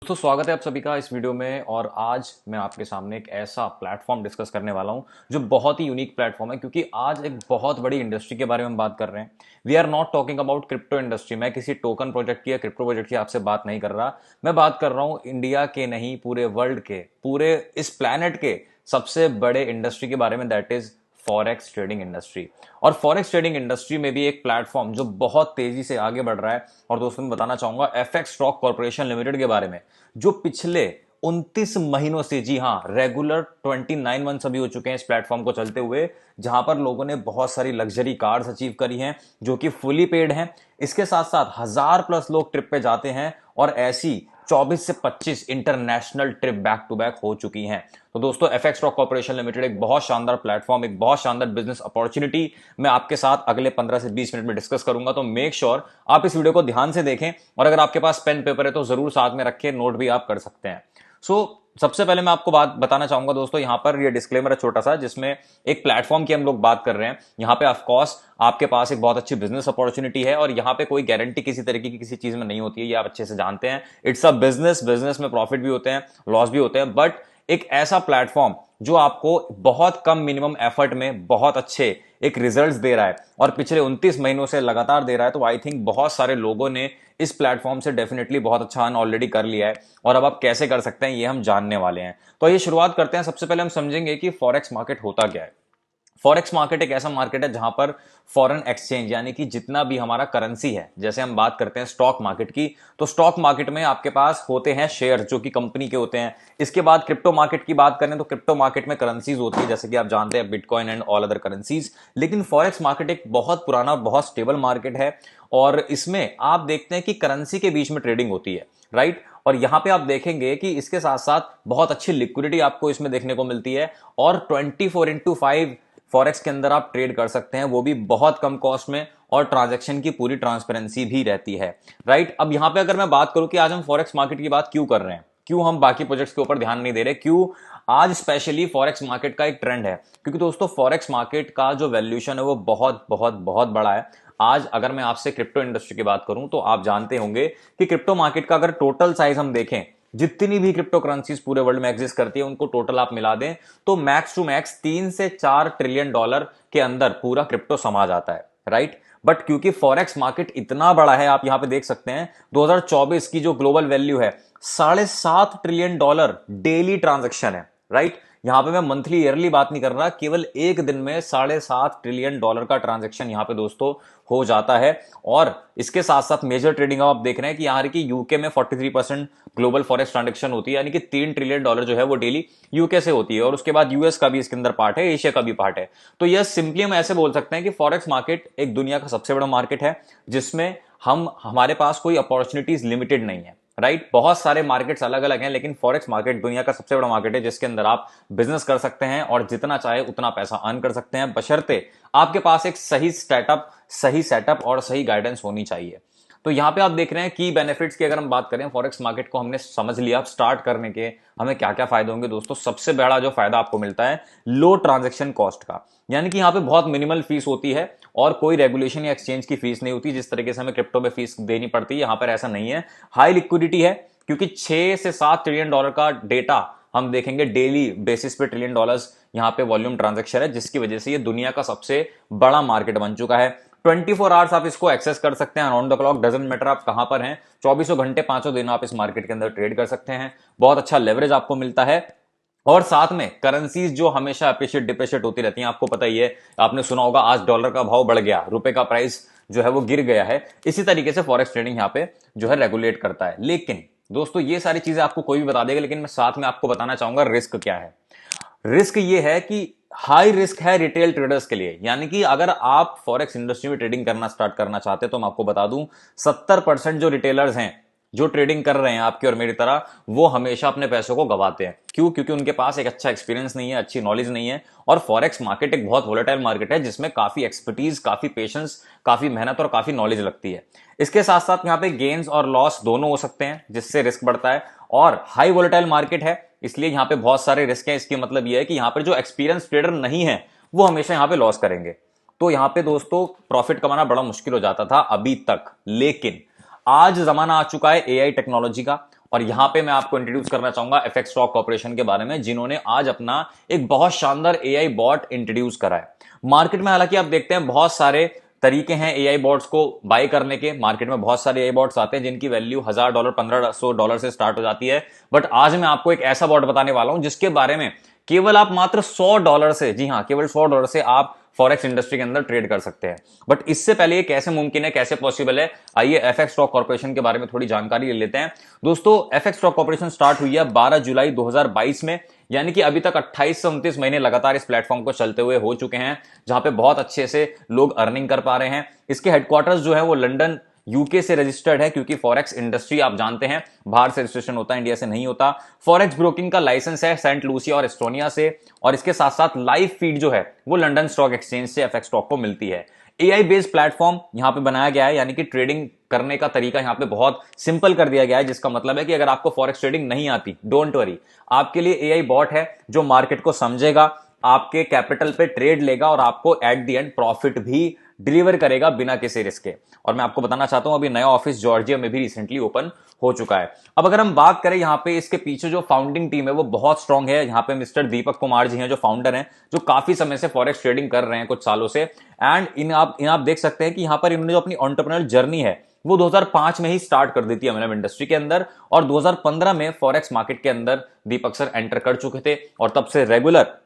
दोस्तों स्वागत है आप सभी का इस वीडियो में। और आज मैं आपके सामने एक ऐसा प्लेटफॉर्म डिस्कस करने वाला हूं जो बहुत ही यूनिक प्लेटफॉर्म है, क्योंकि आज एक बहुत बड़ी इंडस्ट्री के बारे में हम बात कर रहे हैं। We are not talking about crypto industry. मैं किसी टोकन प्रोजेक्ट की या क्रिप्टो प्रोजेक्ट की आपसे बात नहीं कर रहा। मैं बात कर रहा हूं इंडिया के नहीं, पूरे वर्ल्ड के, पूरे इस प्लैनेट के सबसे बड़े इंडस्ट्री के बारे में, that is forex trading industry. और फॉरेक्स ट्रेडिंग इंडस्ट्री में भी एक प्लेटफॉर्म जो बहुत तेजी से आगे बढ़ रहा है। और दोस्तों मैं बताना चाहूंगा एफएक्स स्टॉक कॉर्पोरेशन लिमिटेड के बारे में, जो पिछले 29 महीनों से, जी हां, रेगुलर 29 मंथ्स अभी हो चुके हैं इस प्लेटफॉर्म को चलते हुए, जहां पर लोगों ने बहुत सारी लग्जरी कार्स अचीव करी हैं जो कि फुली पेड हैं। इसके साथ साथ 1000+ लोग ट्रिप पे जाते हैं और ऐसी 24 से 25 international trip back to back हो चुकी हैं। तो दोस्तों एफएक्स स्टॉक कॉर्पोरेशन लिमिटेड एक बहुत शानदार प्लेटफॉर्म, एक बहुत शानदार बिजनेस अपॉर्चुनिटी मैं आपके साथ अगले 15 से 20 मिनट में डिस्कस करूंगा। तो मेक श्योर आप इस वीडियो को ध्यान से देखें, और अगर आपके पास पेन पेपर है तो जरूर साथ में रखें, नोट भी आप कर सकते हैं। सबसे पहले मैं आपको बात बताना चाहूंगा दोस्तों, यहां पर ये डिस्क्लेमर है छोटा सा, जिसमें एक प्लेटफॉर्म की हम लोग बात कर रहे हैं। यहां पे ऑफ कोर्स आपके पास एक बहुत अच्छी बिजनेस अपॉर्चुनिटी है, और यहां पे कोई गारंटी किसी तरीके की किसी चीज में नहीं होती है, ये आप अच्छे से जानते हैं। इट्स अ बिजनेस, बिजनेस में प्रॉफिट भी होते हैं, लॉस भी होते हैं, बट एक ऐसा प्लेटफॉर्म जो आपको बहुत कम मिनिमम एफर्ट में बहुत अच्छे एक रिजल्ट्स दे रहा है, और पिछले 29 महीनों से लगातार दे रहा है। तो आई थिंक बहुत सारे लोगों ने इस प्लेटफॉर्म से डेफिनेटली बहुत अच्छा अर्न ऑलरेडी कर लिया है, और अब आप कैसे कर सकते हैं ये हम जानने वाले हैं। तो ये शुरुआत करते हैं। सबसे पहले हम समझेंगे कि फॉरेक्स मार्केट होता क्या है। फॉरेक्स मार्केट एक ऐसा मार्केट है जहां पर फॉरेन एक्सचेंज, यानी कि जितना भी हमारा करेंसी है, जैसे हम बात करते हैं स्टॉक मार्केट की, तो स्टॉक मार्केट में आपके पास होते हैं शेयर जो कि कंपनी के होते हैं। इसके बाद क्रिप्टो मार्केट की बात करें तो क्रिप्टो मार्केट में करेंसीज होती है, जैसे कि आप जानते हैं bitcoin and all other currencies. लेकिन फॉरेक्स मार्केट एक बहुत पुराना, बहुत स्टेबल मार्केट है, और इसमें आप देखते हैं कि करेंसी के बीच में ट्रेडिंग होती है, राइट। और यहां पे आप देखेंगे कि इसके साथ साथ बहुत अच्छी लिक्विडिटी आपको इसमें देखने को मिलती है, और 24x5 फॉरेक्स के अंदर आप ट्रेड कर सकते हैं, वो भी बहुत कम कॉस्ट में, और ट्रांजैक्शन की पूरी ट्रांसपेरेंसी भी रहती है, राइट। अब यहां पे अगर मैं बात करूं कि आज हम फॉरेक्स मार्केट की बात क्यों कर रहे हैं, क्यों हम बाकी प्रोजेक्ट्स के ऊपर ध्यान नहीं दे रहे, क्यों आज स्पेशली फॉरेक्स मार्केट का एक ट्रेंड है, क्योंकि दोस्तों फॉरेक्स मार्केट का जो वैल्यूएशन है वो बहुत बहुत बहुत बड़ा है। आज अगर मैं आपसे क्रिप्टो इंडस्ट्री की बात करूं तो आप जानते होंगे कि क्रिप्टो मार्केट का अगर टोटल साइज हम देखें, जितनी भी क्रिप्टो करेंसीज पूरे वर्ल्ड में एग्जिस्ट करती है उनको टोटल आप मिला दें तो मैक्स टू मैक्स 3 से 4 ट्रिलियन डॉलर के अंदर पूरा क्रिप्टो समा जाता है, राइट। बट क्योंकि फॉरेक्स मार्केट इतना बड़ा है, आप यहां पे देख सकते हैं 2024 की जो ग्लोबल वैल्यू है 7.5 ट्रिलियन डॉलर डेली ट्रांजेक्शन है, राइट। यहां पे मैं मंथली ईयरली बात नहीं कर रहा, केवल एक दिन में 7.5 ट्रिलियन डॉलर का ट्रांजेक्शन यहां पे दोस्तों हो जाता है। और इसके साथ साथ मेजर ट्रेडिंग आप देख रहे हैं कि यहां की यूके में 43% ग्लोबल फॉरेक्स ट्रांजेक्शन होती है, यानी कि 3 ट्रिलियन डॉलर जो है वो डेली यूके से होती है, और उसके बाद यूएस का भी इसके अंदर पार्ट है, एशिया का भी पार्ट है। तो यह सिंपली हम ऐसे बोल सकते हैं कि फॉरेक्स मार्केट एक दुनिया का सबसे बड़ा मार्केट है, जिसमें हमारे पास कोई अपॉर्चुनिटीज लिमिटेड नहीं है, राइट। बहुत सारे मार्केट्स अलग अलग हैं, लेकिन फॉरेक्स मार्केट दुनिया का सबसे बड़ा मार्केट है, जिसके अंदर आप बिजनेस कर सकते हैं और जितना चाहे उतना पैसा अर्न कर सकते हैं, बशर्ते आपके पास एक सही स्टार्टअप, सही सेटअप और सही गाइडेंस होनी चाहिए। तो यहां पे आप देख रहे हैं की बेनिफिट्स की अगर हम बात करें, फॉरेक्स मार्केट को हमने समझ लिया, अब स्टार्ट करने के हमें क्या क्या फायदे होंगे दोस्तों। सबसे बड़ा जो फायदा आपको मिलता है लो ट्रांजेक्शन कॉस्ट का, यानी कि यहां पे बहुत मिनिमल फीस होती है, और कोई रेगुलेशन या एक्सचेंज की फीस नहीं होती, जिस तरीके से हमें क्रिप्टो में फीस देनी पड़ती है, यहां पर ऐसा नहीं है। हाई लिक्विडिटी है, क्योंकि 6 से 7 ट्रिलियन डॉलर का डेटा हम देखेंगे डेली बेसिस पे, ट्रिलियन डॉलर्स यहां पे वॉल्यूम ट्रांजैक्शन है, जिसकी वजह से ये दुनिया का सबसे बड़ा मार्केट बन चुका है। 24 आवर्स आप इसको एक्सेस कर सकते हैं, on the clock, doesn't matter आप कहां पर हैं, 24 घंटे 5 दिन आप इस मार्केट के अंदर ट्रेड कर सकते हैं। बहुत अच्छा लेवरेज आपको मिलता है, और साथ में करेंसीज जो हमेशा अप्रिशिएट डिप्रिशिएट होती रहती हैं, आपको पता ही है, आपने सुना होगा आज डॉलर का भाव बढ़ गया, रुपए का प्राइस जो है वो गिर गया है। इसी तरीके से फॉरेक्स ट्रेडिंग यहां पे जो है रेगुलेट करता है। लेकिन दोस्तों ये सारी चीजें आपको कोई भी बता देगा, लेकिन मैं साथ में आपको बताना चाहूंगा रिस्क क्या है। रिस्क ये है कि हाई रिस्क है रिटेल ट्रेडर्स के लिए, यानी कि अगर आप फॉरेक्स इंडस्ट्री में ट्रेडिंग करना स्टार्ट करना चाहते हैं तो मैं आपको बता दूं 70% जो रिटेलर्स हैं जो ट्रेडिंग कर रहे हैं आपकी और मेरी तरह, वो हमेशा अपने पैसों को गवाते हैं। क्यों? क्योंकि उनके पास एक अच्छा एक्सपीरियंस नहीं है, अच्छी नॉलेज नहीं है, और फॉरेक्स मार्केट एक बहुत वोलेटाइल मार्केट है, जिसमें काफी एक्सपर्टीज, काफी पेशेंस, काफी मेहनत और काफी नॉलेज लगती है। इसके साथ साथ यहाँ पे गेन्स और लॉस दोनों हो सकते हैं, जिससे रिस्क बढ़ता है, और हाई वोलेटाइल मार्केट है, इसलिए यहां पे बहुत सारे रिस्क हैं। इसके मतलब यह है कि यहां पर जो एक्सपीरियंस ट्रेडर नहीं है वो हमेशा यहां पे लॉस करेंगे। तो यहां पे दोस्तों प्रॉफिट कमाना बड़ा मुश्किल हो जाता था अभी तक, लेकिन आज जमाना आ चुका है एआई टेक्नोलॉजी का, और यहां पे मैं आपको इंट्रोड्यूस करना चाहूंगा एफएक्स स्टॉक कॉर्पोरेशन के बारे में, जिन्होंने आज अपना एक बहुत शानदार एआई बॉट इंट्रोड्यूस करा है मार्केट में। हालांकि आप देखते हैं बहुत सारे तरीके हैं एआई बॉट्स को बाय करने के, मार्केट में बहुत सारे एआई बॉट्स आते हैं जिनकी वैल्यू $1000 $1500 से स्टार्ट हो जाती है। बट आज मैं आपको एक ऐसा बॉट बताने वाला हूं जिसके बारे में केवल आप मात्र $100 से, जी हां केवल $100 से आप फॉरेक्स इंडस्ट्री के अंदर ट्रेड कर सकते हैं। बट इससे पहले ये कैसे मुमकिन है, कैसे पॉसिबल है, आइए एफएक्स स्टॉक कॉर्पोरेशन के बारे में थोड़ी जानकारी ले लेते हैं। दोस्तों एफएक्स स्टॉक कॉर्पोरेशन स्टार्ट हुई है 12 जुलाई 2022 में, यानी कि अभी तक 28 से 29 महीने लगातार इस प्लेटफॉर्म को चलते हुए हो चुके हैं, जहां पे बहुत अच्छे से लोग अर्निंग कर पा रहे हैं। इसके हेडक्वार्टर्स जो है वो लंदन यूके से रजिस्टर्ड है, क्योंकि फॉरेक्स इंडस्ट्री आप जानते हैं बाहर से रजिस्ट्रेशन होता है, इंडिया से नहीं होता। फॉरेक्स ब्रोकिंग का लाइसेंस है सेंट लूसिया और एस्टोनिया से, और इसके साथ साथ लाइव फीड जो है वो लंदन स्टॉक एक्सचेंज से एफएक्स स्टॉक को मिलती है। एआई बेस्ड प्लेटफॉर्म यहां पे बनाया गया है, यानी कि ट्रेडिंग करने का तरीका यहां पे बहुत सिंपल कर दिया गया है, जिसका मतलब है कि अगर आपको फॉरेक्स ट्रेडिंग नहीं आती, डोंट वरी, आपके लिए एआई बॉट है जो मार्केट को समझेगा, आपके कैपिटल पे ट्रेड लेगा और आपको एट द एंड प्रॉफिट भी डिलीवर करेगा बिना किसी रिस्क के। और मैं आपको बताना चाहता हूं अभी नया ऑफिस जॉर्जिया में भी रिसेंटली ओपन हो चुका है। अब अगर हम बात करें यहां पे इसके पीछे जो फाउंडिंग टीम है वो बहुत स्ट्रांग है। यहां पे मिस्टर दीपक कुमार जी हैं जो फाउंडर हैं, जो काफी समय से फॉरेक्स ट्रेडिंग कर रहे हैं कुछ सालों से। एंड इन आप देख सकते हैं कि यहां पर इन्होंने जो अपनी एंटरप्रेन्योर जर्नी है वो 2005 में ही स्टार्ट कर दी थी एमएलएम इंडस्ट्री के अंदर, और 2015 में फॉरेक्स मार्केट के अंदर दीपक सर एंटर कर चुके थे और तब से रेगुलर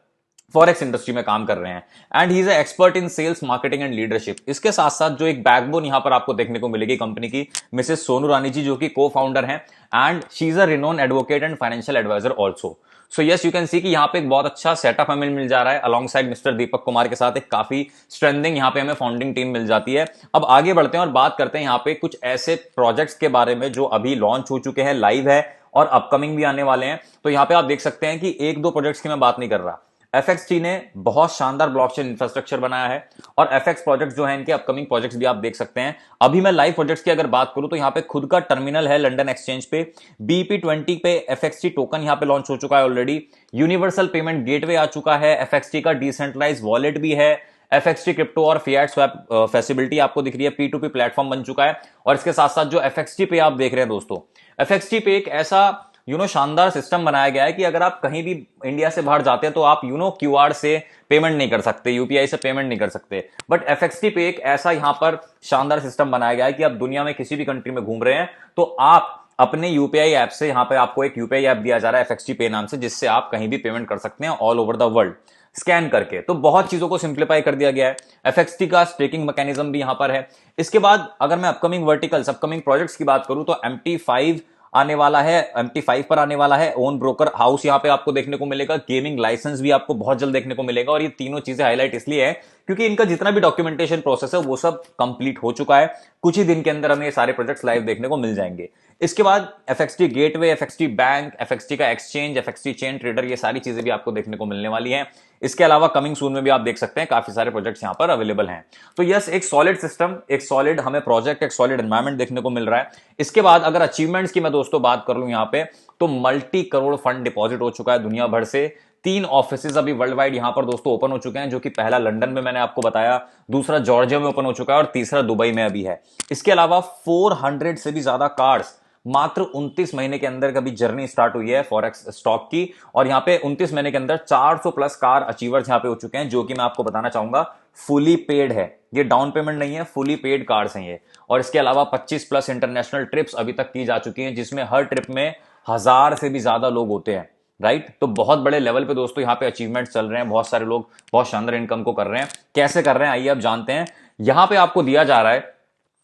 फॉरेक्स इंडस्ट्री में काम कर रहे हैं। And he is expert in sales, marketing and leadership. इसके साथ साथ जो एक बैकबोन यहां पर आपको देखने को मिलेगी कंपनी की, मिसेस सोनू रानी जी, जो कि को फाउंडर हैं, and she is a renowned advocate and financial advisor also. So yes, you can see कि यहाँ पे एक बहुत अच्छा सेटअप हमें मिल जा रहा है, along side mister Deepak Kumar के साथ एक काफी स्ट्रेंथिंग यहाँ पे हमें फाउंडिंग टीम मिल जाती है। अब आगे बढ़ते हैं और बात करते हैं यहाँ पे कुछ ऐसे प्रोजेक्ट्स के बारे में जो अभी लॉन्च हो चुके हैं, लाइव है और अपकमिंग भी आने वाले हैं। तो यहाँ पे आप देख सकते हैं कि एक दो प्रोजेक्ट्स की मैं बात नहीं कर रहा, एफएक्सटी ने बहुत शानदार ब्लॉकचेन इंफ्रास्ट्रक्चर बनाया है, और एफएक्स प्रोजेक्ट्स जो है इनके अपकमिंग प्रोजेक्ट्स भी आप देख सकते हैं। अभी मैं लाइव प्रोजेक्ट्स की अगर बात करूं तो यहां पे खुद का टर्मिनल है लंदन एक्सचेंज पे, BEP20 पे एफएक्सटी टोकन यहां पे लॉन्च हो चुका है ऑलरेडी, यूनिवर्सल पेमेंट गेटवे आ चुका है, एफएक्सटी का डिसेंट्रलाइज वॉलेट भी है, एफएक्सटी क्रिप्टो और फिएट स्वैप फैसिलिटी आपको दिख रही है, P2P प्लेटफॉर्म बन चुका है। और इसके साथ साथ जो एफएक्सटी पे आप देख रहे हैं दोस्तों, एफएक्सटी पे एक ऐसा शानदार सिस्टम बनाया गया है कि अगर आप कहीं भी इंडिया से बाहर जाते हैं तो आप क्यूआर से पेमेंट नहीं कर सकते, यूपीआई से पेमेंट नहीं कर सकते। बट एफएक्सटी पे एक ऐसा यहां पर शानदार सिस्टम बनाया गया है कि आप दुनिया में किसी भी कंट्री में घूम रहे हैं तो आप अपने यूपीआई ऐप से, यहां पे आपको एक यूपीआई ऐप दिया जा रहा है एफएक्सटी पे नाम से, जिससे आप कहीं भी पेमेंट कर सकते हैं all over the world scan करके। तो बहुत चीजों को सिंप्लीफाई कर दिया गया है। एफएक्सटी का स्टेकिंग मैकेनिज्म भी यहां पर है। इसके बाद अगर मैं अपकमिंग वर्टिकल्स, अपकमिंग प्रोजेक्ट्स की बात करूं तो MT5 आने वाला है, MT5 पर आने वाला है, ओन ब्रोकर हाउस यहां पे आपको देखने को मिलेगा, गेमिंग लाइसेंस भी आपको बहुत जल्द देखने को मिलेगा। और ये तीनों चीजें हाईलाइट इसलिए है क्योंकि इनका जितना भी डॉक्यूमेंटेशन प्रोसेस है वो सब कंप्लीट हो चुका है। कुछ ही दिन के अंदर हमें ये सारे प्रोजेक्ट्स लाइव देखने को मिल जाएंगे। इसके बाद एफएक्सटी गेटवे, एफएक्सटी बैंक, एफएक्सटी का एक्सचेंज, एफएक्सटी चेन ट्रेडर, ये सारी चीजें भी आपको देखने को मिलने वाली हैं। इसके अलावा कमिंग सून में भी आप देख सकते हैं काफी सारे प्रोजेक्ट्स यहां पर अवेलेबल हैं। तो यस, एक सॉलिड सिस्टम, एक सॉलिड हमें प्रोजेक्ट, एक सॉलिड एनवायरमेंट देखने को मिल रहा है। इसके बाद अगर अचीवमेंट्स की मैं दोस्तों बात कर लूं यहां पे, तो मल्टी करोड़ फंड डिपॉजिट हो चुका है दुनिया भर से। 3 ऑफिसेज अभी वर्ल्ड वाइड यहां पर दोस्तों ओपन हो चुके हैं, जो कि पहला लंदन में मैंने आपको बताया, दूसरा जॉर्जिया में ओपन हो चुका है और तीसरा दुबई में अभी है। इसके अलावा 400 से भी ज्यादा कार्ड्स मात्र 29 महीने के अंदर कभी जर्नी स्टार्ट हुई है फॉरेक्स स्टॉक की, और यहां पे 29 महीने के अंदर 400 प्लस कार अचीवर्स यहां पे हो चुके हैं, जो कि मैं आपको बताना चाहूंगा फुली पेड है। ये डाउन पेमेंट नहीं है, फुली पेड कार्स हैं ये। और इसके अलावा 25 प्लस इंटरनेशनल ट्रिप्स अभी तक की जा चुकी हैं, जिसमें हर ट्रिप में 1000 से भी ज्यादा लोग होते हैं, राइट। तो बहुत बड़े लेवल पे दोस्तों यहाँ पे अचीवमेंट चल रहे हैं, बहुत सारे लोग बहुत शानदार इनकम को कर रहे हैं। कैसे कर रहे हैं आइए अब जानते हैं। यहां पे आपको दिया जा रहा है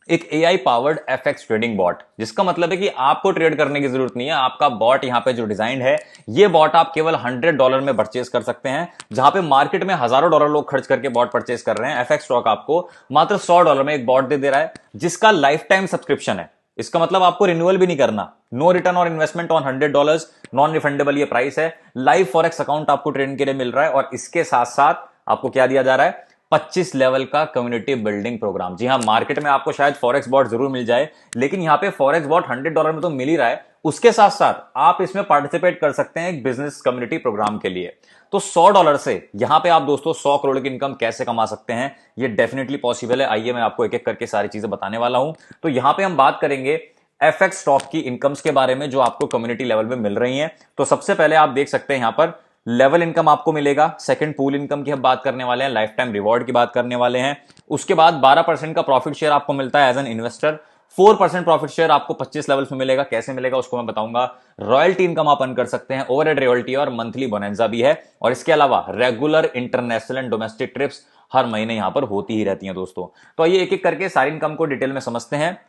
एक AI powered FX trading bot, जिसका मतलब है कि आपको ट्रेड करने की जरूरत नहीं है। आपका बॉट यहां पे जो डिजाइन है, ये बॉट आप केवल $100 में परचेज कर सकते हैं, जहां पे मार्केट में हजारों डॉलर लोग खर्च करके बॉट परचेज कर रहे हैं। एफएक्स स्टॉक आपको मात्र $100 में एक बॉट दे रहा है, जिसका लाइफ टाइम सब्सक्रिप्शन है। इसका मतलब आपको रिन्यूअल भी नहीं करना, नो रिटर्न और इन्वेस्टमेंट ऑन $100, नॉन रिफंडेबल ये प्राइस है। लाइव फॉरेक्स अकाउंट आपको ट्रेडिंग के लिए मिल रहा है, और इसके साथ साथ आपको क्या दिया जा रहा है, 25 लेवल का कम्युनिटी बिल्डिंग प्रोग्राम। जी हां, मार्केट में आपको शायद फॉरेक्स बॉट जरूर मिल जाए, लेकिन यहां पे फॉरेक्स बॉट $100 में तो मिल ही रहा है, उसके साथ साथ आप इसमें पार्टिसिपेट कर सकते हैं एक बिजनेस कम्युनिटी प्रोग्राम के लिए। तो $100 से यहां पे आप दोस्तों 100 करोड़ की इनकम कैसे कमा सकते हैं, ये डेफिनेटली पॉसिबल है। आइए मैं आपको एक एक करके सारी चीजें बताने वाला हूं। तो यहां पे हम बात करेंगे एफएक्स स्टॉक की इनकम्स के बारे में जो आपको कम्युनिटी लेवल पे मिल रही हैं। तो सबसे पहले आप देख सकते हैं यहां पर लेवल इनकम आपको मिलेगा, सेकंड पूल इनकम की हम बात करने वाले हैं, लाइफ टाइम रिवॉर्ड की बात करने वाले हैं। उसके बाद 12% का प्रॉफिट शेयर आपको मिलता है as an investor. 4% profit share आपको 25 लेवल्स में मिलेगा। कैसे मिलेगा उसको मैं बताऊंगा। रॉयल्टी इनकम आप अर्न कर सकते हैं, ओवरहेड रॉयल्टी और मंथली बोनंजा भी है। और इसके अलावा regular international and domestic trips हर महीने यहां पर होती ही रहती हैं दोस्तों। तो आइए एक एक करके सारी इनकम को डिटेल में समझते हैं।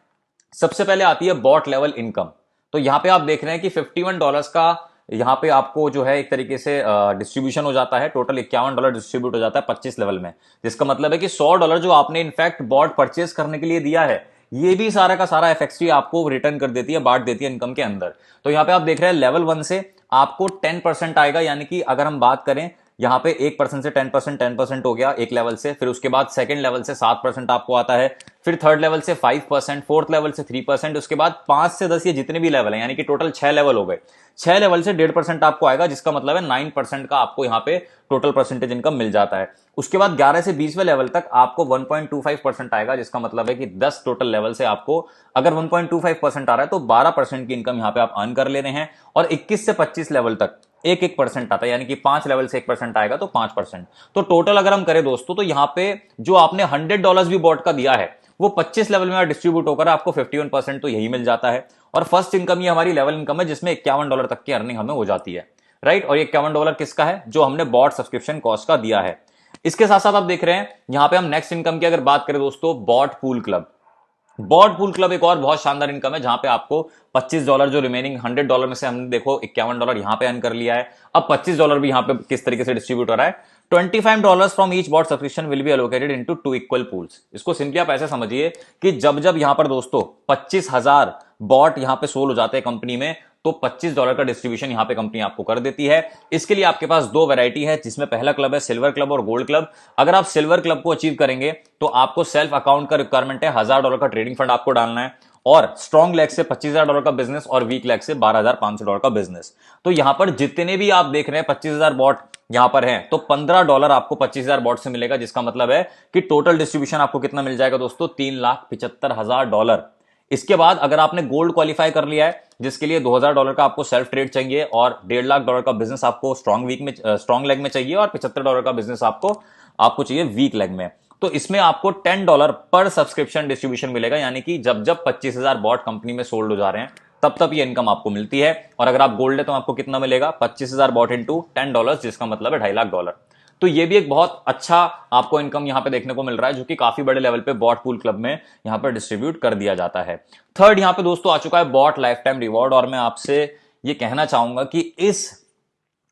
सबसे पहले आती है बॉट लेवल इनकम। तो यहां पे आप देख रहे हैं कि $51 का यहां पे आपको जो है एक तरीके से डिस्ट्रीब्यूशन हो जाता है। टोटल $51 डिस्ट्रीब्यूट हो जाता है 25 लेवल में, जिसका मतलब है कि $100 जो आपने इनफैक्ट बॉट परचेज करने के लिए दिया है, ये भी सारा का सारा एफएक्सटी आपको रिटर्न कर देती है, बांट देती है इनकम के अंदर। तो यहां पे आप देख रहे हैं लेवल 1 से आपको 10% आएगा, यानी कि अगर हम बात करें यहां पे 1% से 10% हो गया एक लेवल से। फिर उसके बाद सेकंड लेवल से 7% आपको आता है, फिर थर्ड लेवल से 5%, फोर्थ लेवल से 3%, उसके बाद 5 से 10 ये जितने भी लेवल हैं, यानी कि टोटल 6 लेवल हो गए। 6 लेवल से 1.5% आपको आएगा, जिसका मतलब है 9% का आपको यहां पे टोटल परसेंटेज इनकम मिल जाता है। उसके बाद 11 से 20वें लेवल तक आपको 1.25% आएगा, जिसका मतलब है कि 10 टोटल लेवल से आपको अगर 1.25% आ रहा है तो 12% की इनकम यहां पे आप अर्न कर ले रहे हैं। और 21 से 25 लेवल तक 1% आता है, यानी कि 5 लेवल से 1% आएगा तो 5%। तो टोटल अगर हम करें दोस्तों तो यहां पे जो आपने $100 भी बॉट का दिया है वो 25 लेवल में डिस्ट्रीब्यूट होकर आपको 51% तो यही मिल जाता है। और फर्स्ट इनकम ये हमारी लेवल इनकम है, जिसमें $51 तक की अर्निंग हमें हो जाती है, राइट। और ये $51 किसका है? जो हमने बॉट सब्सक्रिप्शन कॉस्ट का दिया है। इसके साथ साथ आप देख रहे हैं यहां पे हम नेक्स्ट इनकम की अगर बात करें दोस्तों, bot pool club. Bot pool club एक और बहुत शानदार इनकम है, जहां पे आपको $25 जो रिमेनिंग $100 में से हमने देखो $51 यहां पे अर्न कर लिया है। अब $25 भी यहां पे किस तरीके से डिस्ट्रीब्यूट हो रहा है। $25 from each bot subscription will be allocated into 2 equal pools. इसको सिंपली आप ऐसे समझिए कि जब जब यहां पर दोस्तों 25,000 बॉट यहां पे सोल हो जाते हैं कंपनी में, तो $25 का डिस्ट्रीब्यूशन यहां पे कंपनी आपको कर देती है। इसके लिए आपके पास दो वैरायटी है, जिसमें पहला क्लब है सिल्वर क्लब और गोल्ड क्लब। अगर आप सिल्वर क्लब को अचीव करेंगे तो आपको सेल्फ अकाउंट का रिक्वायरमेंट है, $1,000 का ट्रेडिंग फंड आपको डालना है, और स्ट्रॉन्ग लेग से $25,000 का बिजनेस और वीक लेग से $12,500 का बिजनेस। तो यहां पर जितने भी आप देख रहे हैं 25,000 बॉट यहां पर हैं, तो $15 आपको 25,000 बॉट से मिलेगा, जिसका मतलब है कि टोटल डिस्ट्रीब्यूशन आपको कितना मिल जाएगा दोस्तों? $3,75,000। इसके बाद अगर आपने गोल्ड क्वालिफाई कर लिया है, जिसके लिए $2,000 का आपको सेल्फ ट्रेड चाहिए और $1.5 लाख का बिजनेस आपको स्ट्रॉन्ग लेग में चाहिए, और $75 का बिजनेस आपको चाहिए वीक लेग में, तो इसमें आपको $10 पर सब्सक्रिप्शन डिस्ट्रीब्यूशन मिलेगा। यानी कि जब जब 25,000 बॉट कंपनी में सोल्ड हो जा रहे हैं तब तब ये इनकम आपको मिलती है। और अगर आप गोल्ड है तो आपको कितना मिलेगा? 25,000 बॉट इंटू $10, जिसका मतलब है $2.5 लाख। तो ये भी एक बहुत अच्छा आपको इनकम यहां पे देखने को मिल रहा है, जो कि काफी बड़े लेवल पे बॉट पूल क्लब में यहां पर डिस्ट्रीब्यूट कर दिया जाता है। थर्ड यहां पे दोस्तों आ चुका है बॉट लाइफ टाइम रिवॉर्ड। और मैं आपसे ये कहना चाहूंगा कि इस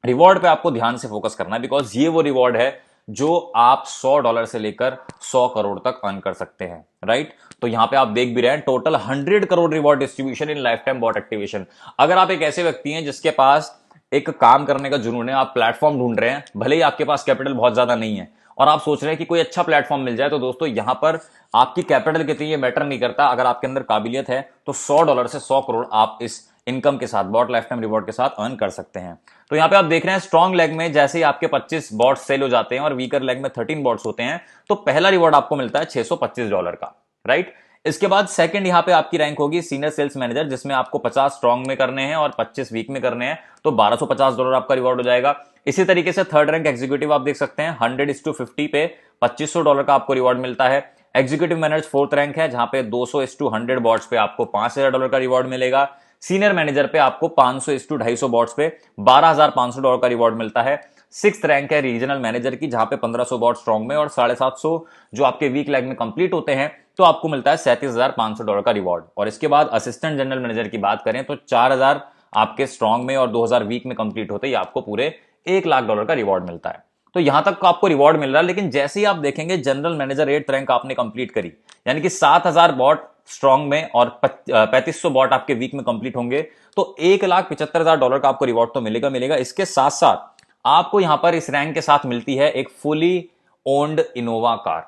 रिवॉर्ड पे आपको ध्यान से फोकस करना है, बिकॉज ये वो रिवॉर्ड है जो आप $100 से लेकर 100 करोड़ तक अर्न कर सकते हैं, राइट। तो यहां पे आप देख भी रहे हैं total 100 crore reward distribution in lifetime bot activation. अगर आप एक ऐसे व्यक्ति हैं जिसके पास एक काम करने का जुनून है, आप प्लेटफॉर्म ढूंढ रहे हैं, भले ही आपके पास कैपिटल बहुत ज्यादा नहीं है, और आप सोच रहे हैं कि कोई अच्छा प्लेटफॉर्म मिल जाए, तो दोस्तों यहां पर आपकी कैपिटल कितनी ये मैटर नहीं करता। अगर आपके अंदर काबिलियत है तो $100 से 100 करोड़ आप इस इनकम के साथ, बॉट लाइफ टाइम रिवॉर्ड के साथ अर्न कर सकते हैं। तो यहां पे आप देख रहे हैं स्ट्रॉन्ग लेग में जैसे ही आपके 25 बॉट्स सेल हो जाते हैं और वीकर लेग में 13 बॉट्स होते हैं, तो पहला रिवॉर्ड आपको मिलता है $625 का, राइट। इसके बाद सेकंड यहां पे आपकी रैंक होगी सीनियर सेल्स मैनेजर, जिसमें आपको 50 स्ट्रॉन्ग में करने हैं और 25 वीक में करने हैं, तो $1,250 आपका रिवॉर्ड हो जाएगा। इसी तरीके से थर्ड रैंक एग्जीक्यूटिव आप देख सकते हैं 100:50 पे $2,500 का आपको रिवॉर्ड मिलता है। एग्जीक्यूटिव मैनेजर फोर्थ रैंक है, जहां पे 200:100 बॉट्स पे आपको $5,000 का रिवॉर्ड मिलेगा। सीनियर मैनेजर पे आपको 500:250 बॉट्स पे $12,500 का रिवॉर्ड मिलता है। सिक्स रैंक है रीजनल मैनेजर की, जहां पे 1,500 बॉट स्ट्रॉन्ग में और 750 जो आपके वीक लेग में कंप्लीट होते हैं, तो आपको मिलता है $37,500 का रिवॉर्ड। और इसके बाद असिस्टेंट जनरल मैनेजर की बात करें तो 4,000 आपके स्ट्रॉन्ग में और 2,000 वीक में कंप्लीट होते ही आपको पूरे $1,00,000 का रिवॉर्ड मिलता है। तो यहां तक आपको रिवॉर्ड मिल रहा है, लेकिन जैसे ही आप देखेंगे जनरल मैनेजर 8th रैंक आपने कंप्लीट करी, यानी कि 7,000 बॉट स्ट्रॉन्ग में और 3,500 बॉट आपके वीक में कंप्लीट होंगे, तो $1,75,000 का आपको रिवॉर्ड तो मिलेगा। इसके साथ साथ आपको यहां पर इस रैंक के साथ मिलती है एक fully owned Innova car,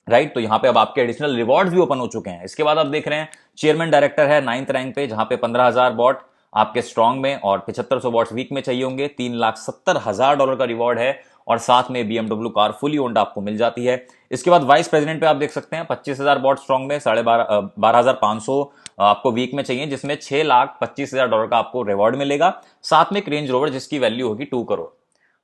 right. तो यहां पे अब आपके एडिशनल रिवॉर्ड्स भी ओपन हो चुके हैं। इसके बाद आप देख रहे हैं चेयरमैन डायरेक्टर है 9th रैंक पे, जहां पे 15,000 बॉट आपके स्ट्रॉन्ग में और 7,500 बॉट्स वीक में चाहिए होंगे, $3,70,000 का रिवॉर्ड है, और साथ में BMW कार फुली ओन्ड आपको मिल जाती है। इसके बाद वाइस प्रेसिडेंट पे आप देख सकते हैं 25,000 बॉट स्ट्रॉन्ग में 12,500 आपको वीक में चाहिए, जिसमें $6,25,000 का आपको रिवॉर्ड मिलेगा, साथ में एक रेंज रोवर जिसकी वैल्यू होगी 2 करोड़।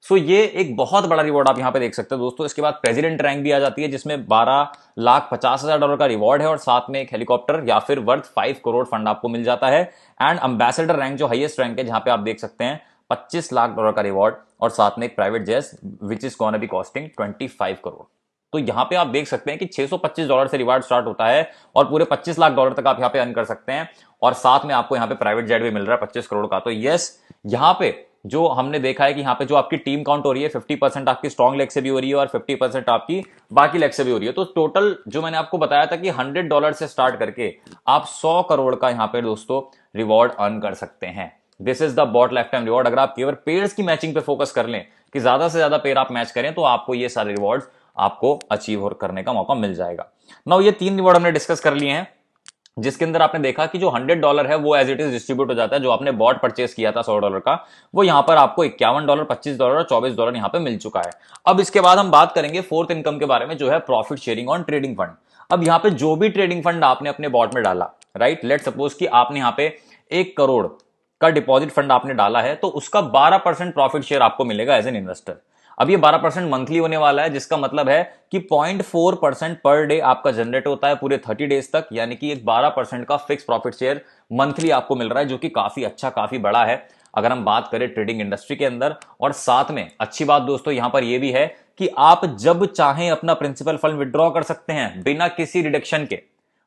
सो ये एक बहुत बड़ा रिवॉर्ड आप यहां पे देख सकते हैं दोस्तों। इसके बाद प्रेसिडेंट रैंक भी आ जाती है जिसमें $12,50,000 का रिवॉर्ड है और साथ में एक हेलीकॉप्टर या फिर वर्थ 5 करोड़ फंड आपको मिल जाता है। एंड अंबेसडर रैंक जो हाईएस्ट रैंक है, जहां पे आप देख सकते हैं $25 लाख का रिवॉर्ड और साथ में एक private jet which is gonna be costing 25 crore. तो यहां पे आप देख सकते हैं कि $625 से रिवार्ड स्टार्ट होता है और पूरे $25 लाख तक आप यहां पे अर्न कर सकते हैं और साथ में आपको यहां पे प्राइवेट जेट भी मिल रहा है 25 करोड़ का। तो यस, यहां पे जो हमने देखा है कि यहां पे जो आपकी टीम काउंट हो रही है 50% आपकी स्ट्रॉन्ग लेग से भी हो रही है और 50% आपकी बाकी लेग से भी हो रही है। तो टोटल जो मैंने आपको बताया था कि $100 से स्टार्ट करके आप 100 करोड़ का यहां पे दोस्तों रिवॉर्ड अर्न कर सकते हैं। This is the bot lifetime reward. अगर आप केवल पेयर्स की मैचिंग पे फोकस कर लें कि ज्यादा से ज्यादा पेयर आप मैच करें तो आपको ये सारे रिवॉर्ड्स आपको अचीव करने का मौका मिल जाएगा। नाउ ये 3 रिवॉर्ड हमने डिस्कस कर लिए हैं, जिसके अंदर आपने देखा कि जो $100 है वो एज इट इज डिस्ट्रीब्यूट हो जाता है। जो आपने बॉट परचेस किया था $100 का, वो यहां पर आपको $51, $25 और $24 यहां पे मिल चुका है। अब इसके बाद हम बात करेंगे फोर्थ इनकम के बारे में, जो है profit sharing on trading fund. अब यहां पे जो भी ट्रेडिंग फंड आपने अपने बॉट में डाला, राइट, लेट सपोज कि आपने यहां पे 1 करोड़ का डिपॉजिट फंड आपने डाला है, तो उसका 12% प्रॉफिट शेयर आपको मिलेगा एज एन इन्वेस्टर। अब ये 12% मंथली होने वाला है, जिसका मतलब है कि 0.4% पर डे आपका जनरेट होता है पूरे 30 डेज तक, यानी कि एक 12% का फिक्स प्रॉफिट शेयर मंथली आपको मिल रहा है, जो कि काफी अच्छा, काफी बड़ा है अगर हम बात करें ट्रेडिंग इंडस्ट्री के अंदर। और साथ में अच्छी बात दोस्तों यहां पर यह भी है कि आप जब चाहें अपना प्रिंसिपल फंड विड्रॉ कर सकते हैं बिना किसी रिडक्शन के।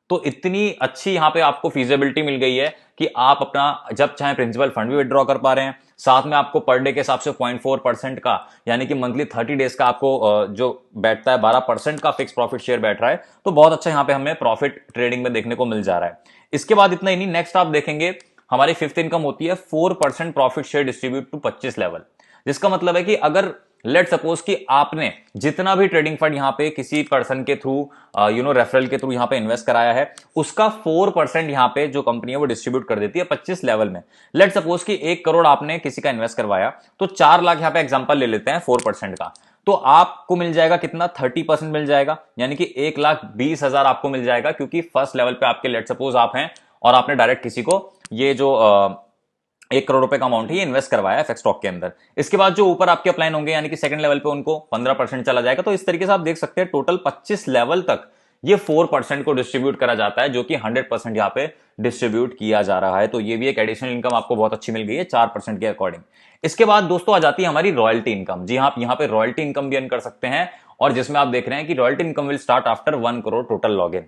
तो इतनी अच्छी यहां पे आपको फीजिबिलिटी मिल गई है कि आप अपना जब चाहे प्रिंसिपल फंड भी विड्रॉ कर पा रहे हैं। साथ में आपको पर डे के हिसाब से 0.4% का, यानी कि मंथली 30 डेज का आपको जो बैठता है 12% का फिक्स प्रॉफिट शेयर बैठ रहा है। तो बहुत अच्छा यहां पे हमें प्रॉफिट ट्रेडिंग में देखने को मिल जा रहा है। इसके बाद इतना ही नहीं, नेक्स्ट आप देखेंगे हमारी फिफ्थ इनकम होती है 4% profit share distribute to 25 level. जिसका मतलब है कि अगर लेट सपोज कि आपने जितना भी ट्रेडिंग फंड यहां पे किसी पर्सन के थ्रू रेफरल के थ्रू यहां पे इन्वेस्ट कराया है, उसका 4% यहां पे जो कंपनी है वो डिस्ट्रीब्यूट कर देती है 25 लेवल में। लेट सपोज कि 1 करोड़ आपने किसी का इन्वेस्ट करवाया, तो 4 लाख यहां पे एग्जांपल ले लेते हैं 4% का, तो आपको मिल जाएगा कितना, 30% मिल जाएगा, यानी कि 1,20,000 आपको मिल जाएगा। क्योंकि फर्स्ट लेवल पे आपके लेट सपोज आप हैं और आपने डायरेक्ट किसी को ये जो 1 करोड़ रुपए का अमाउंट है ये इन्वेस्ट करवाया है एफएक्स स्टॉक के अंदर। इसके बाद जो ऊपर आपके अपलाइन होंगे, यानी कि सेकंड लेवल पे उनको 15% चला जाएगा। तो इस तरीके से आप देख सकते हैं टोटल 25 लेवल तक ये 4% को डिस्ट्रीब्यूट करा जाता है, जो कि 100% यहां पे डिस्ट्रीब्यूट किया जा रहा है। तो ये भी एक एडिशनल इनकम आपको बहुत अच्छी मिल गई है 4% के अकॉर्डिंग। इसके बाद दोस्तों आ जाती है हमारी रॉयल्टी इनकम। जी आप यहां पे रॉयल्टी इनकम भी अर्न कर सकते हैं, और जिसमें आप देख रहे हैं कि royalty income will start after 1 crore total login,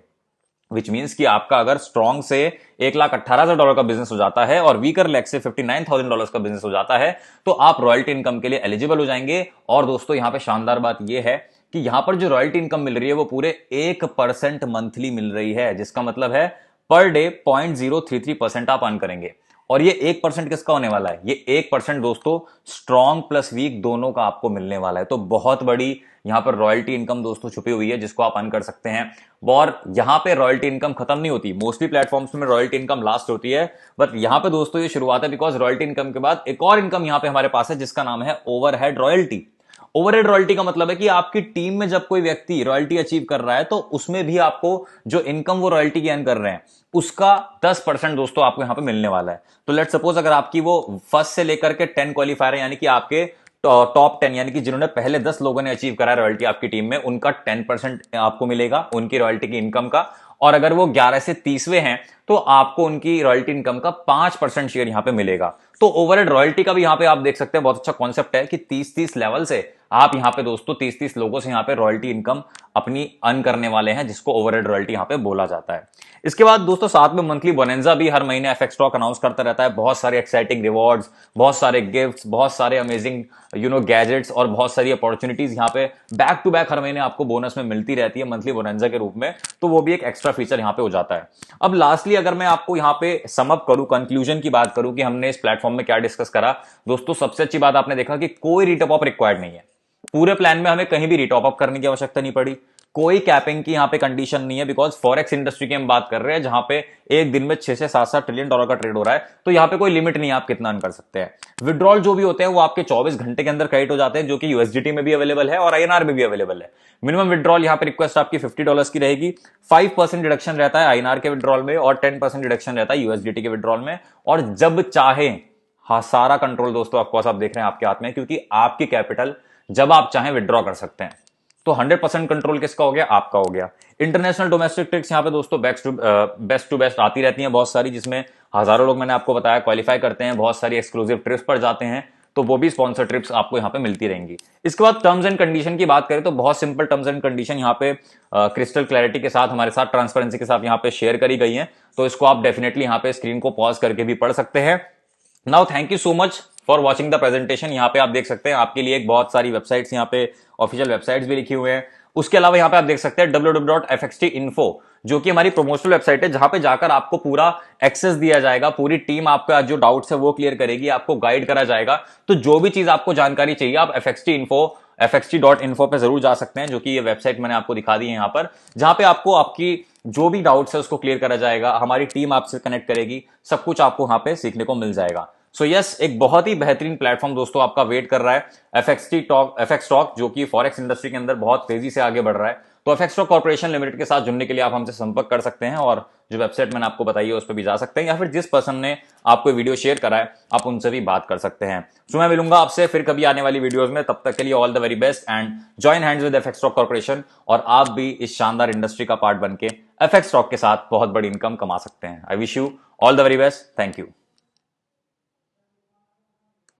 which means कि आपका अगर स्ट्रॉन्ग से $1,18,000 का बिजनेस हो जाता है और वीकर लेग से $59,000 का बिजनेस हो जाता है, तो आप रॉयल्टी इनकम के लिए एलिजिबल हो जाएंगे। और दोस्तों यहां पे शानदार बात यह है कि यहां पर जो रॉयल्टी इनकम मिल रही है वो पूरे 1% मंथली मिल रही है, जिसका मतलब है पर डे 0.033% आप अर्न करेंगे। और ये 1% किसका होने वाला है, ये 1% दोस्तों स्ट्रॉन्ग प्लस वीक दोनों का आपको मिलने वाला है। तो बहुत बड़ी यहां पर रॉयल्टी इनकम दोस्तों छुपी हुई है, जिसको आप अर्न कर सकते हैं। और यहां पे रॉयल्टी इनकम खत्म नहीं होती, मोस्टली प्लेटफॉर्म्स में रॉयल्टी इनकम लास्ट होती है, बट यहां पे दोस्तों ये शुरुआत है, बिकॉज रॉयल्टी इनकम के बाद एक और इनकम यहां पे हमारे पास है, जिसका नाम है ओवरहेड रॉयल्टी। ओवरहेड रॉयल्टी का मतलब है कि आपकी टीम में जब कोई व्यक्ति रॉयल्टी अचीव कर रहा है, तो उसमें भी आपको जो इनकम वो रॉयल्टी की अर्न कर रहे हैं उसका 10% दोस्तों आपको यहां पे मिलने वाला है। तो लेट सपोज अगर आपकी वो फर्स्ट से लेकर के 10 क्वालिफायर है, यानी कि आपके टॉप 10, यानी कि जिन्होंने पहले 10 लोगों ने अचीव करा रॉयल्टी आपकी टीम में, उनका 10% आपको मिलेगा उनकी रॉयल्टी की इनकम का। और अगर वो 11 से 30वें हैं, तो आपको उनकी रॉयल्टी इनकम का 5% शेयर यहां पे मिलेगा। तो ओवरहेड रॉयल्टी का भी यहां पे आप देख सकते हैं बहुत अच्छा कॉन्सेप्ट है कि 30-30 लेवल से आप यहां पे दोस्तों 30-30 लोगों से यहां पे रॉयल्टी इनकम अपनी अर्न करने वाले हैं, जिसको ओवरहेड रॉयल्टी यहां पे बोला जाता है। इसके बाद दोस्तों साथ में मंथली बोनेंजा भी हर महीने एफएक्स स्टॉक अनाउंस करता रहता है। बहुत सारे एक्साइटिंग रिवॉर्ड्स, बहुत सारे गिफ्ट्स, बहुत सारे अमेजिंग गैजेट्स और बहुत सारी अपॉर्चुनिटीज यहां पे बैक टू बैक हर महीने आपको बोनस में मिलती रहती है मंथली बोनेंजा के रूप में। तो वो भी एक एक्स्ट्रा फीचर यहां पे हो जाता है। अब लास्टली अगर मैं आपको यहां पे समअप करूं, कंक्लूजन की बात करूं कि हमने इस प्लेटफॉर्म में क्या डिस्कस करा, दोस्तों सबसे अच्छी बात आपने देखा कि कोई रिटॉप अप रिक्वायर्ड नहीं है। पूरे प्लान में हमें कहीं भी रिटॉप अप करने की आवश्यकता नहीं पड़ी, कोई कैपिंग की यहां पे कंडीशन नहीं है, बिकॉज फॉरेक्स इंडस्ट्री की हम बात कर रहे हैं जहां पे एक दिन में 6 से 7 ट्रिलियन डॉलर का ट्रेड हो रहा है, तो यहां पे कोई लिमिट नहीं है आप कितना अर्न कर सकते हैं। विड्रॉल जो भी होते हैं वो आपके 24 घंटे के अंदर क्रेडिट हो जाते हैं, जो कि यूएसडीटी में भी अवेलेबल है और आईएनआर में भी अवेलेबल है। मिनिमम विड्रॉल यहां पे रिक्वेस्ट आपकी $50 की रहेगी। 5% डिडक्शन रहता है आईएनआर के विड्रॉल में और 10% डिडक्शन रहता है यूएसडीटी के विड्रॉल में। और जब चाहे, हाँ, सारा कंट्रोल दोस्तों ऑफकोर्स आप देख रहे हैं आपके हाथ में, क्योंकि आपकी कैपिटल जब आप चाहें विड्रॉ कर सकते हैं। तो 100% कंट्रोल किसका हो गया? आपका हो गया। इंटरनेशनल डोमेस्टिक ट्रिक्स यहां पे दोस्तों बेस्ट टू बेस्ट आती रहती हैं बहुत सारी, जिसमें हजारों लोग मैंने आपको बताया क्वालिफाई करते हैं, बहुत सारी एक्सक्लूसिव ट्रिप्स पर जाते हैं, तो वो भी स्पॉन्सर ट्रिप्स आपको यहां पे मिलती रहेंगी। इसके बाद टर्म्स एंड कंडीशन की बात करें तो बहुत सिंपल टर्म्स एंड कंडीशन यहां पे क्रिस्टल क्लैरिटी के साथ, हमारे साथ ट्रांसपेरेंसी के साथ यहां पे शेयर करी गई है, तो इसको आप डेफिनेटली यहां पे स्क्रीन को पॉज करके भी पढ़ सकते हैं। Now thank you so much for watching the presentation. यहाँ पे आप देख सकते हैं आपके लिए एक बहुत सारी वेबसाइट्स, यहाँ पे ऑफिशियल वेबसाइट्स भी लिखी हुए हैं। उसके अलावा यहाँ पे आप देख सकते हैं www.fxtinfo, जो कि हमारी प्रमोशनल वेबसाइट है, जहां पे जाकर आपको पूरा एक्सेस दिया जाएगा, पूरी टीम आपका जो डाउट्स है वो क्लियर करेगी, आपको गाइड करा जाएगा। तो जो भी चीज आपको जानकारी चाहिए आप fxt.info पे जरूर जा सकते हैं, जो कि ये वेबसाइट मैंने आपको दिखा दी है यहाँ पर, जहां पे आपको आपकी जो भी डाउट्स है उसको क्लियर करा जाएगा, हमारी टीम आपसे कनेक्ट करेगी, सब कुछ आपको वहां पे सीखने को मिल जाएगा। सो यस, एक बहुत ही बेहतरीन प्लेटफॉर्म दोस्तों आपका वेट कर रहा है, एफएक्स टॉक, जो कि फॉरेक्स इंडस्ट्री के अंदर बहुत तेजी से आगे बढ़ रहा है। तो एफएक्स टॉक कॉर्पोरेशन लिमिटेड के साथ जुड़ने के लिए आप हमसे संपर्क कर सकते हैं, और जो वेबसाइट मैंने आपको बताई है उस पर भी जा सकते हैं, या फिर जिस पर्सन ने आपको वीडियो शेयर करा है आप उनसे भी बात कर सकते हैं। सो मैं मिलूंगा आपसे फिर कभी आने वाली वीडियोस में, तब तक के लिए all the very best and join hands with FX talk corporation, और आप भी इस शानदार इंडस्ट्री का पार्ट बनके एफएक्स टॉक के साथ बहुत बड़ी इनकम कमा सकते हैं। I wish you all the very best. Thank you.